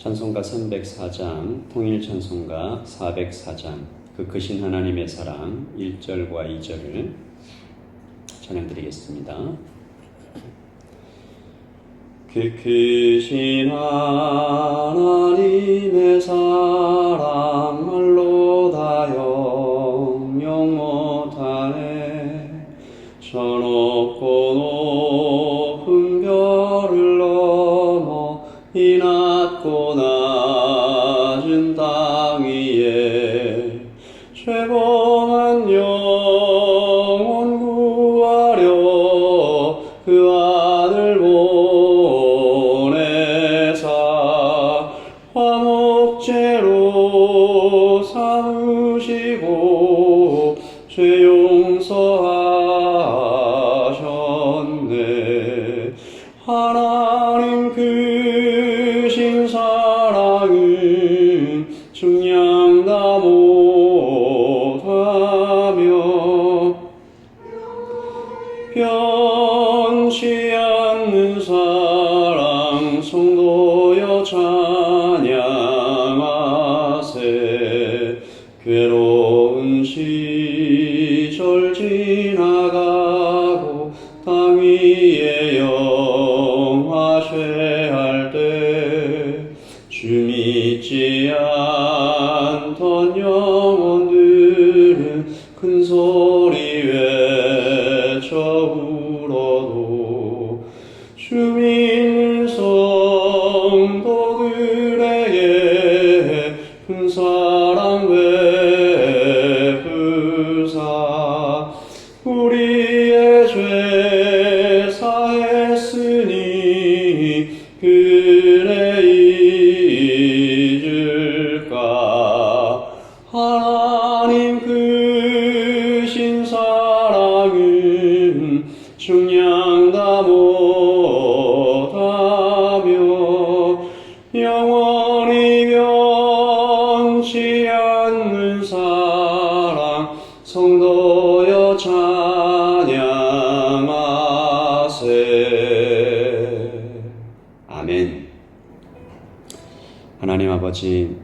찬송가 304장, 통일 찬송가 404장, 그 크신 하나님의 사랑 1절과 2절을 찬양드리겠습니다. 그 크신 하나님의 사랑 말로 다 영영 못하네. 저 높고 높은 별을 넘어 이 낮고 낮은 땅 위에 죄범한 영혼 구하려 그 아들 보내사 화목제로 삼으시고 죄 용서하셨네. 하나님 크신 사랑은 측량 다 못하며 변치 않는 사랑 성도여 찬양하세. 괴로운 시절 지나가고 땅 위에 영화쇠할 때 주 믿지 않던 영혼들은 큰 소리 외쳐 울어도 주 믿는 성도들에게 큰 사랑 베푸사 우리의 죄 사했으니 그래 잊을까. 하나님 크신 사랑은 측량 다 못하며 영원히 변치 않는 사랑 성도여 찬양하세. 아멘. 하나님 아버지,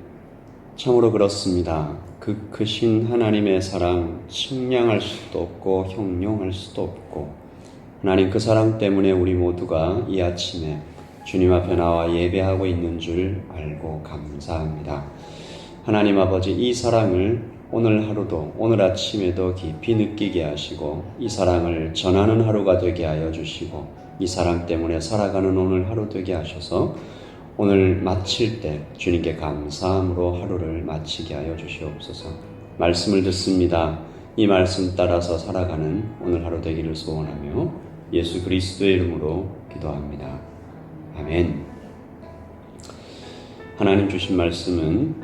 참으로 그렇습니다. 그 크신 하나님의 사랑 측량할 수도 없고 형용할 수도 없고, 하나님 그 사랑 때문에 우리 모두가 이 아침에 주님 앞에 나와 예배하고 있는 줄 알고 감사합니다. 하나님 아버지, 이 사랑을 오늘 하루도 오늘 아침에도 깊이 느끼게 하시고 이 사랑을 전하는 하루가 되게 하여 주시고 이 사랑 때문에 살아가는 오늘 하루 되게 하셔서 오늘 마칠 때 주님께 감사함으로 하루를 마치게 하여 주시옵소서. 말씀을 듣습니다. 이 말씀 따라서 살아가는 오늘 하루 되기를 소원하며 예수 그리스도의 이름으로 기도합니다. 아멘. 하나님 주신 말씀은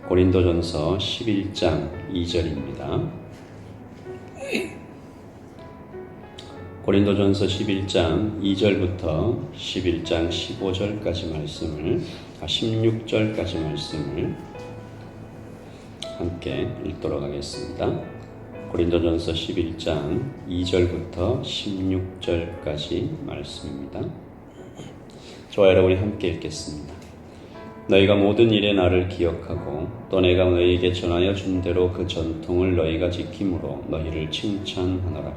고린도전서 11장 2절입니다. 고린도전서 11장 2절부터 11장 15절까지 말씀을 16절까지 말씀을 함께 읽도록 하겠습니다. 고린도전서 11장 2절부터 16절까지 말씀입니다. 저와 여러분이 함께 읽겠습니다. 너희가 모든 일에 나를 기억하고 또 내가 너희에게 전하여 준 대로 그 전통을 너희가 지킴으로 너희를 칭찬하노라.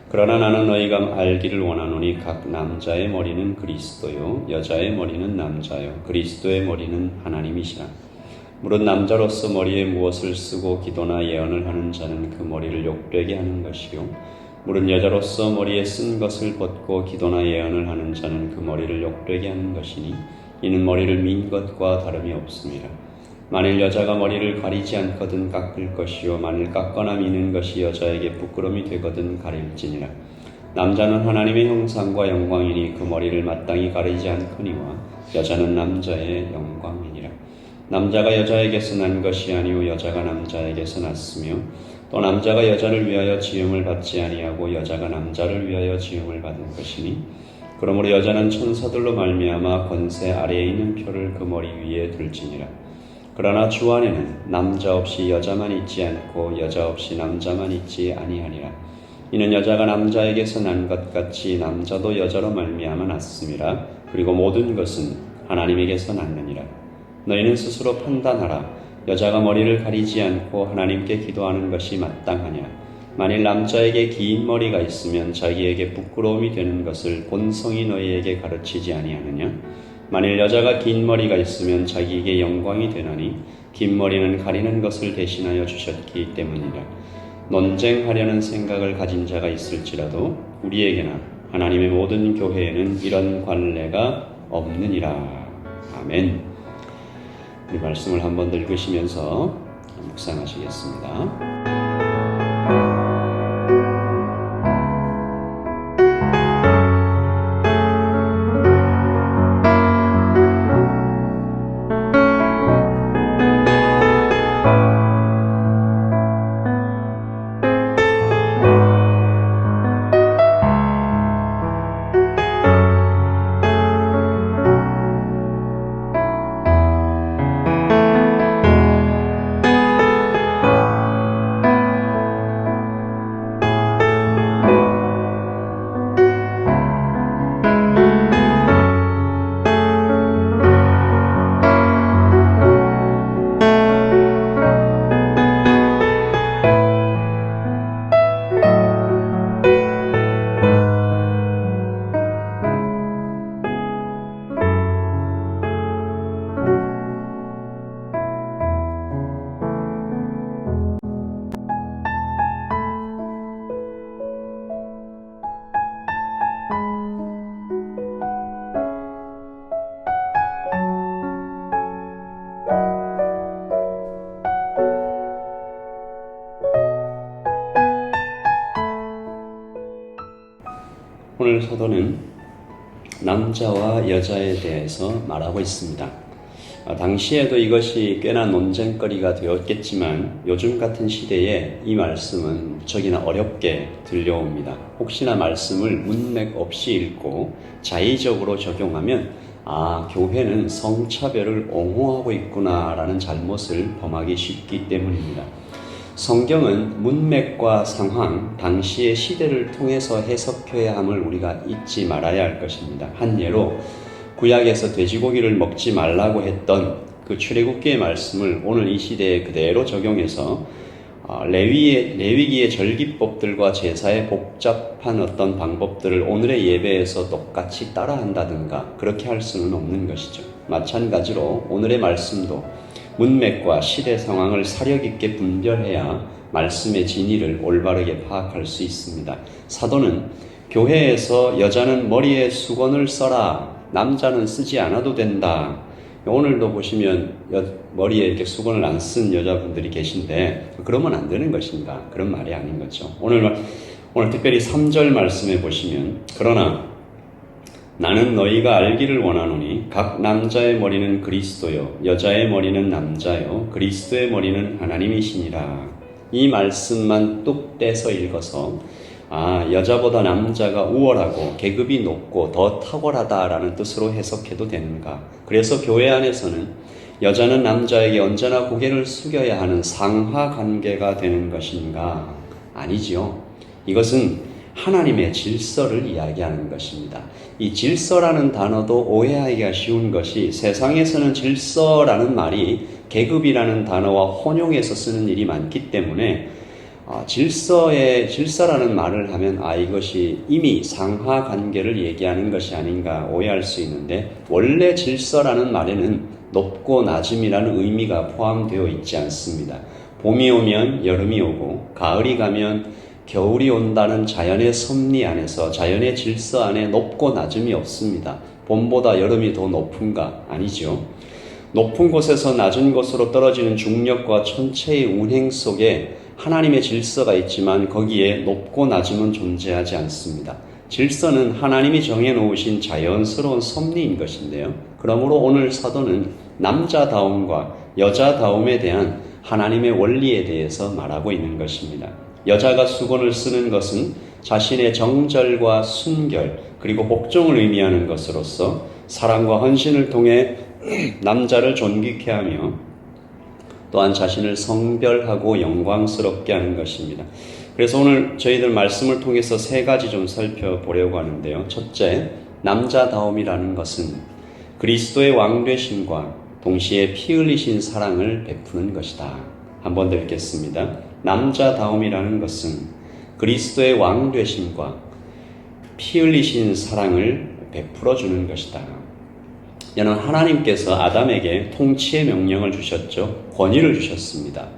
그러나 나는 너희가 알기를 원하노니 각 남자의 머리는 그리스도요 여자의 머리는 남자요 그리스도의 머리는 하나님이시라. 무릇 남자로서 머리에 무엇을 쓰고 기도나 예언을 하는 자는 그 머리를 욕되게 하는 것이요 무릇 여자로서 머리에 쓴 것을 벗고 기도나 예언을 하는 자는 그 머리를 욕되게 하는 것이니 이는 머리를 민 것과 다름이 없습니다. 만일 여자가 머리를 가리지 않거든 깎을 것이요 만일 깎거나 미는 것이 여자에게 부끄러움이 되거든 가릴지니라. 남자는 하나님의 형상과 영광이니 그 머리를 마땅히 가리지 않거니와 여자는 남자의 영광이니라. 남자가 여자에게서 난 것이 아니요 여자가 남자에게서 났으며 또 남자가 여자를 위하여 지음을 받지 아니하고 여자가 남자를 위하여 지음을 받은 것이니 그러므로 여자는 천사들로 말미암아 권세 아래에 있는 표를 그 머리 위에 둘지니라. 그러나 주 안에는 남자 없이 여자만 있지 않고 여자 없이 남자만 있지 아니하니라. 이는 여자가 남자에게서 난 것 같이 남자도 여자로 말미암아 났음이라. 그리고 모든 것은 하나님에게서 났느니라. 너희는 스스로 판단하라. 여자가 머리를 가리지 않고 하나님께 기도하는 것이 마땅하냐? 만일 남자에게 긴 머리가 있으면 자기에게 부끄러움이 되는 것을 본성이 너희에게 가르치지 아니하느냐? 만일 여자가 긴 머리가 있으면 자기에게 영광이 되나니 긴 머리는 가리는 것을 대신하여 주셨기 때문이라. 논쟁하려는 생각을 가진 자가 있을지라도 우리에게나 하나님의 모든 교회에는 이런 관례가 없느니라. 아멘. 이 말씀을 한번 더 읽으시면서 묵상하시겠습니다. 오늘 서도는 남자와 여자에 대해서 말하고 있습니다. 당시에도 이것이 꽤나 논쟁거리가 되었겠지만 요즘 같은 시대에 이 말씀은 무척이나 어렵게 들려옵니다. 혹시나 말씀을 문맥 없이 읽고 자의적으로 적용하면 교회는 성차별을 옹호하고 있구나라는 잘못을 범하기 쉽기 때문입니다. 성경은 문맥과 상황, 당시의 시대를 통해서 해석해야 함을 우리가 잊지 말아야 할 것입니다. 한 예로 구약에서 돼지고기를 먹지 말라고 했던 그 출애굽기의 말씀을 오늘 이 시대에 그대로 적용해서 레위기의 절기법들과 제사의 복잡한 어떤 방법들을 오늘의 예배에서 똑같이 따라한다든가 그렇게 할 수는 없는 것이죠. 마찬가지로 오늘의 말씀도 문맥과 시대 상황을 사력 있게 분별해야 말씀의 진리를 올바르게 파악할 수 있습니다. 사도는 교회에서 여자는 머리에 수건을 써라, 남자는 쓰지 않아도 된다. 오늘도 보시면 머리에 이렇게 수건을 안 쓴 여자분들이 계신데 그러면 안 되는 것인가? 그런 말이 아닌 거죠. 오늘 특별히 3절 말씀에 보시면 그러나 나는 너희가 알기를 원하노니 각 남자의 머리는 그리스도요 여자의 머리는 남자요 그리스도의 머리는 하나님이시니라. 이 말씀만 뚝 떼서 읽어서 여자보다 남자가 우월하고 계급이 높고 더 탁월하다라는 뜻으로 해석해도 되는가? 그래서 교회 안에서는 여자는 남자에게 언제나 고개를 숙여야 하는 상하 관계가 되는 것인가? 아니지요. 이것은 하나님의 질서를 이야기하는 것입니다. 이 질서라는 단어도 오해하기가 쉬운 것이 세상에서는 질서라는 말이 계급이라는 단어와 혼용해서 쓰는 일이 많기 때문에 질서라는 말을 하면 이것이 이미 상하 관계를 얘기하는 것이 아닌가 오해할 수 있는데 원래 질서라는 말에는 높고 낮음이라는 의미가 포함되어 있지 않습니다. 봄이 오면 여름이 오고 가을이 가면 겨울이 온다는 자연의 섭리 안에서 자연의 질서 안에 높고 낮음이 없습니다. 봄보다 여름이 더 높은가? 아니죠. 높은 곳에서 낮은 곳으로 떨어지는 중력과 천체의 운행 속에 하나님의 질서가 있지만 거기에 높고 낮음은 존재하지 않습니다. 질서는 하나님이 정해놓으신 자연스러운 섭리인 것인데요. 그러므로 오늘 사도는 남자다움과 여자다움에 대한 하나님의 원리에 대해서 말하고 있는 것입니다. 여자가 수건을 쓰는 것은 자신의 정절과 순결 그리고 복종을 의미하는 것으로서 사랑과 헌신을 통해 남자를 존귀케 하며 또한 자신을 성별하고 영광스럽게 하는 것입니다. 그래서 오늘 저희들 말씀을 통해서 세 가지 좀 살펴보려고 하는데요. 첫째, 남자다움이라는 것은 그리스도의 왕되심과 동시에 피 흘리신 사랑을 베푸는 것이다. 한 번 더 읽겠습니다. 남자다움이라는 것은 그리스도의 왕 되심과 피 흘리신 사랑을 베풀어 주는 것이다. 여는 하나님께서 아담에게 통치의 명령을 주셨죠. 권위를 주셨습니다.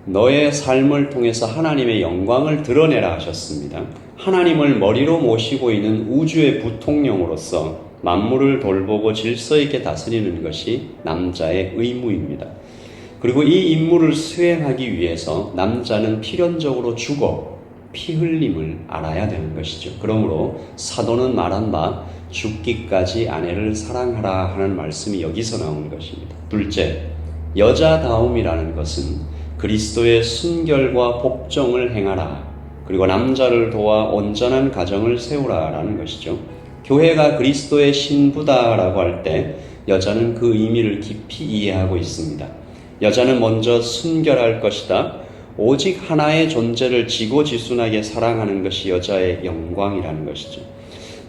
너의 삶을 통해서 하나님의 영광을 드러내라 하셨습니다. 하나님을 머리로 모시고 있는 우주의 부통령으로서 만물을 돌보고 질서 있게 다스리는 것이 남자의 의무입니다. 그리고 이 임무를 수행하기 위해서 남자는 필연적으로 죽어 피 흘림을 알아야 되는 것이죠. 그러므로 사도는 말한 바 죽기까지 아내를 사랑하라 하는 말씀이 여기서 나오는 것입니다. 둘째, 여자다움이라는 것은 그리스도의 순결과 복종을 행하라. 그리고 남자를 도와 온전한 가정을 세우라라는 것이죠. 교회가 그리스도의 신부다라고 할 때 여자는 그 의미를 깊이 이해하고 있습니다. 여자는 먼저 순결할 것이다. 오직 하나의 존재를 지고지순하게 사랑하는 것이 여자의 영광이라는 것이죠.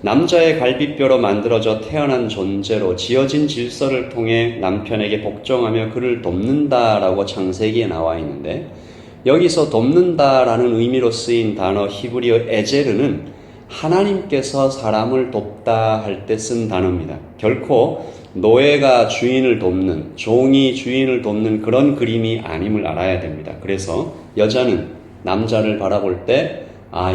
남자의 갈비뼈로 만들어져 태어난 존재로 지어진 질서를 통해 남편에게 복종하며 그를 돕는다라고 창세기에 나와 있는데, 여기서 돕는다라는 의미로 쓰인 단어 히브리어 에제르는 하나님께서 사람을 돕다 할 때 쓴 단어입니다. 결코 노예가 주인을 돕는, 종이 주인을 돕는 그런 그림이 아님을 알아야 됩니다. 그래서 여자는 남자를 바라볼 때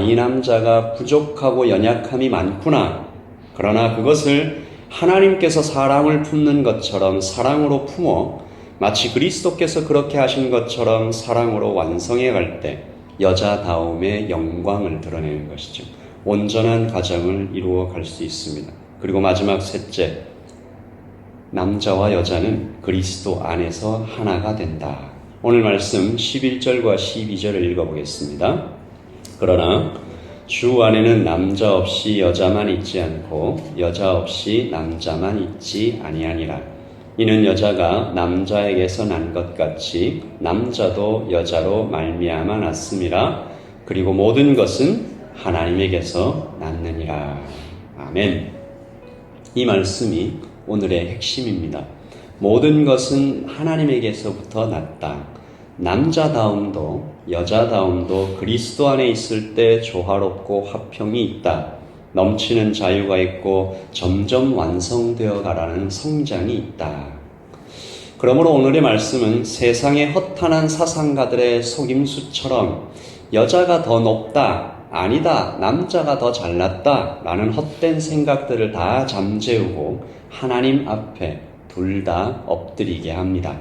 이 남자가 부족하고 연약함이 많구나. 그러나 그것을 하나님께서 사람을 품는 것처럼 사랑으로 품어 마치 그리스도께서 그렇게 하신 것처럼 사랑으로 완성해 갈 때 여자다움의 영광을 드러내는 것이죠. 온전한 가정을 이루어 갈 수 있습니다. 그리고 마지막 셋째, 남자와 여자는 그리스도 안에서 하나가 된다. 오늘 말씀 11절과 12절을 읽어보겠습니다. 그러나 주 안에는 남자 없이 여자만 있지 않고 여자 없이 남자만 있지 아니하니라. 이는 여자가 남자에게서 난 것 같이 남자도 여자로 말미암아 났음이라. 그리고 모든 것은 하나님에게서 났느니라. 아멘. 이 말씀이 오늘의 핵심입니다. 모든 것은 하나님에게서부터 났다. 남자다움도 여자다움도 그리스도 안에 있을 때 조화롭고 화평이 있다. 넘치는 자유가 있고 점점 완성되어 가라는 성장이 있다. 그러므로 오늘의 말씀은 세상의 허탄한 사상가들의 속임수처럼 여자가 더 높다, 아니다, 남자가 더 잘났다 라는 헛된 생각들을 다 잠재우고 하나님 앞에 둘 다 엎드리게 합니다.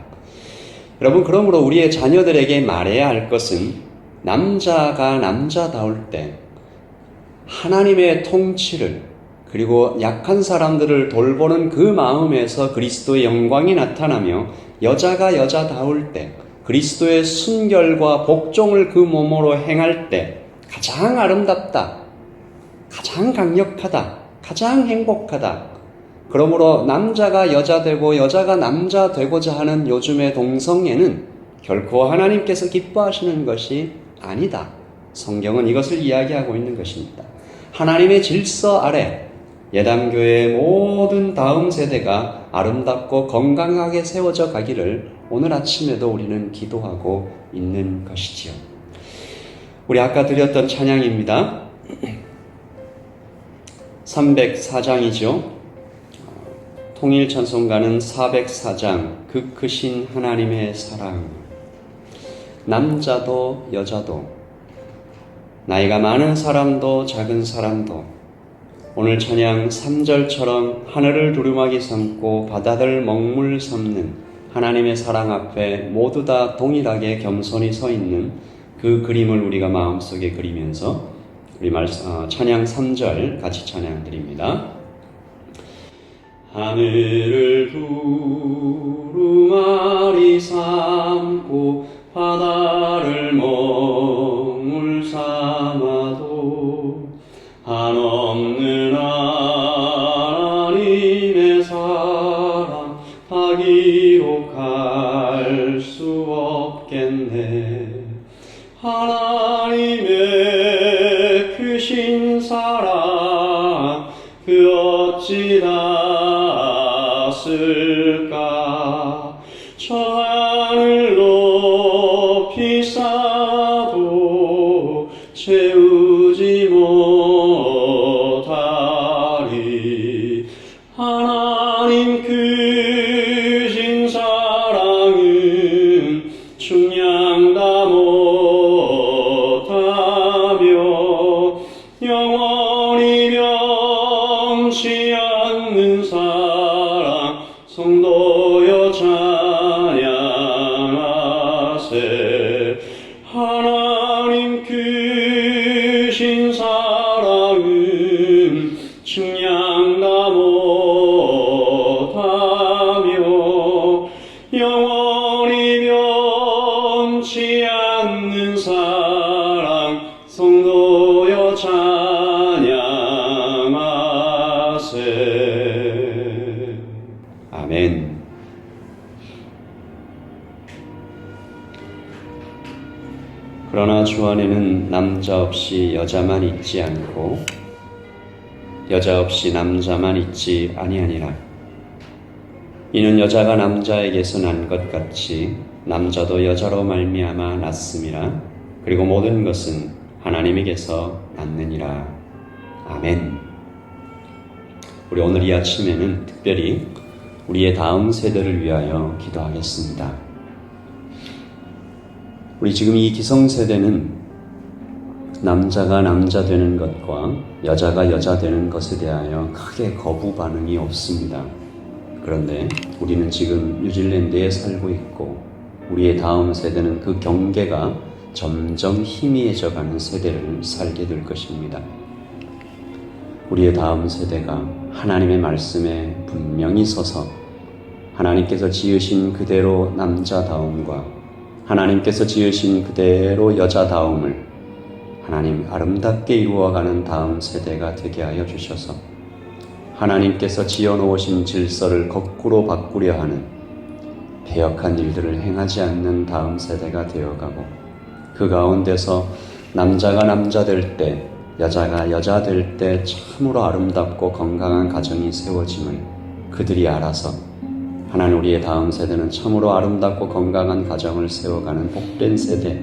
여러분, 그러므로 우리의 자녀들에게 말해야 할 것은 남자가 남자다울 때 하나님의 통치를, 그리고 약한 사람들을 돌보는 그 마음에서 그리스도의 영광이 나타나며 여자가 여자다울 때 그리스도의 순결과 복종을 그 몸으로 행할 때 가장 아름답다, 가장 강력하다, 가장 행복하다. 그러므로 남자가 여자 되고 여자가 남자 되고자 하는 요즘의 동성애는 결코 하나님께서 기뻐하시는 것이 아니다. 성경은 이것을 이야기하고 있는 것입니다. 하나님의 질서 아래 예담교회의 모든 다음 세대가 아름답고 건강하게 세워져 가기를 오늘 아침에도 우리는 기도하고 있는 것이지요. 우리 아까 드렸던 찬양입니다. 304장이죠. 통일찬송가는 404장, 그 크신 하나님의 사랑. 남자도 여자도, 나이가 많은 사람도 작은 사람도 오늘 찬양 3절처럼 하늘을 두루마기 삼고 바다를 먹물 삼는 하나님의 사랑 앞에 모두 다 동일하게 겸손히 서 있는 그 그림을 우리가 마음속에 그리면서 우리 찬양 3절 같이 찬양 드립니다. 하늘을 두루마리 삼고 바다를 먹물 삼아도 한없는 하나님의 사랑 다 기록할 수 없겠네. 하나님의 크신 사랑 그 어찌 다 쓸까. 저 하늘 높이 쌓아도 채우지 못하리. 하나님 크신 사랑은 중량다 못하며 영원히 변치 않는 사랑 성도여 찬양하세. 하나님 크신 사랑은 중량다 못하며 영원히 변치 않는 사랑 성도여 찬양하세. 아멘. 그러나 주 안에는 남자 없이 여자만 있지 않고 여자 없이 남자만 있지 아니하니라. 이는 여자가 남자에게서 난 것 같이 남자도 여자로 말미암아 났음이라. 그리고 모든 것은 하나님에게서 났느니라. 아멘. 우리 오늘 이 아침에는 특별히 우리의 다음 세대를 위하여 기도하겠습니다. 우리 지금 이 기성세대는 남자가 남자 되는 것과 여자가 여자 되는 것에 대하여 크게 거부 반응이 없습니다. 그런데 우리는 지금 뉴질랜드에 살고 있고 우리의 다음 세대는 그 경계가 점점 희미해져가는 세대를 살게 될 것입니다. 우리의 다음 세대가 하나님의 말씀에 분명히 서서 하나님께서 지으신 그대로 남자다움과 하나님께서 지으신 그대로 여자다움을 하나님 아름답게 이루어가는 다음 세대가 되게 하여 주셔서 하나님께서 지어놓으신 질서를 거꾸로 바꾸려 하는 배역한 일들을 행하지 않는 다음 세대가 되어가고 그 가운데서 남자가 남자 될 때, 여자가 여자 될 때 참으로 아름답고 건강한 가정이 세워짐을 그들이 알아서 하나님 우리의 다음 세대는 참으로 아름답고 건강한 가정을 세워가는 복된 세대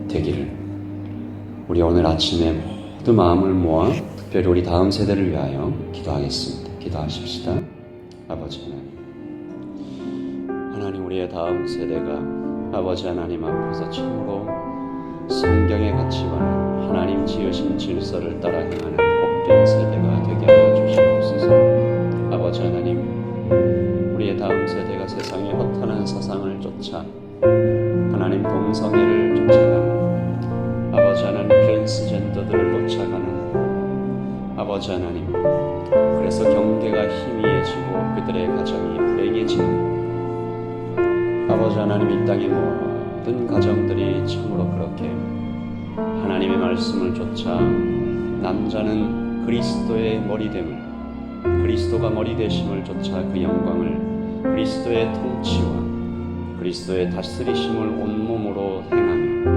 되기를 우리 오늘 아침에 모두 마음을 모아 특별히 우리 다음 세대를 위하여 기도하겠습니다. 기도하십시다. 아버지 하나님 우리의 다음 세대가 아버지 하나님 앞에서 참으로 성경의 가치관을 하나님 지으신 질서를 따라 행하는 복된 세대가 되게 하여 주시옵소서. 아버지 하나님 우리의 다음 세대가 세상의 허탄한 사상을 쫓아 하나님 동성애를 쫓아가는 아버지 하나님 트랜스젠더들을 쫓아가는 아버지 하나님 그래서 경계가 희미해지고 그들의 가정이 불행해지는 아버지 하나님 이 땅의 모든 가정들이 참으로 그렇게 하나님의 말씀을 쫓아 남자는 그리스도의 머리됨을 그리스도가 머리 되심을 쫓아 그 영광을 그리스도의 통치와 그리스도의 다스리심을 온몸으로 행하며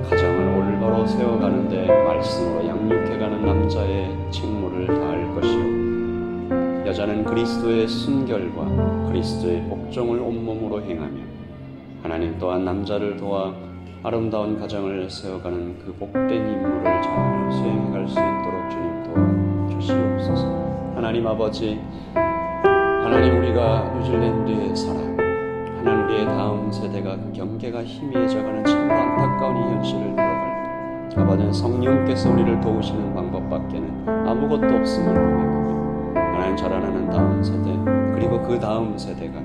가정을 올바로 세워가는데 말씀으로 양육해가는 남자의 책무를 다할 것이요 여자는 그리스도의 순결과 그리스도의 복종을 온몸으로 행하며 하나님 또한 남자를 도와 아름다운 가정을 세워가는 그 복된 임무를 잘 수행해갈 수 있도록 주님 도와주시옵소서. 하나님 아버지 하나님 우리가 뉴질랜드에 살아 하나님 우리의 다음 세대가 그 경계가 희미해져가는 참으로 안타까운 이 현실을 돌아갈 때 아버지 성령께서 우리를 도우시는 방법밖에는 아무것도 없음을 고백하며 하나님 자라나는 다음 세대 그리고 그 다음 세대가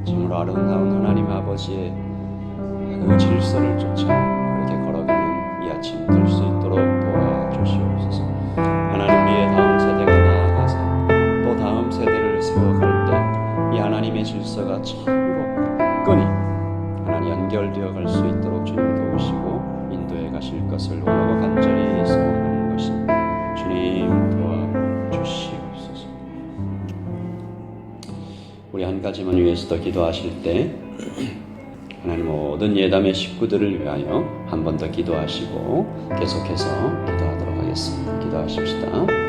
참으로 아름다운 하나님 아버지의 그 질서를 쫓아 그렇게 걸어가는 이 아침 될 수 있도록 도와주시옵소서. 하나님 우리의 다음 세대가 나아가서 또 다음 세대를 세워갈 때 이 하나님의 질서가 참으로 끈이 하나님 연결되어 갈 수 있도록 주님 도우시고 인도해 가실 것을 원하고 간절히 소원하는 것입니다. 주님 도와주시옵소서. 우리 한 가지만 위해서 더 기도하실 때 하나님 모든 예담의 식구들을 위하여 한 번 더 기도하시고 계속해서 기도하도록 하겠습니다. 기도하십시다.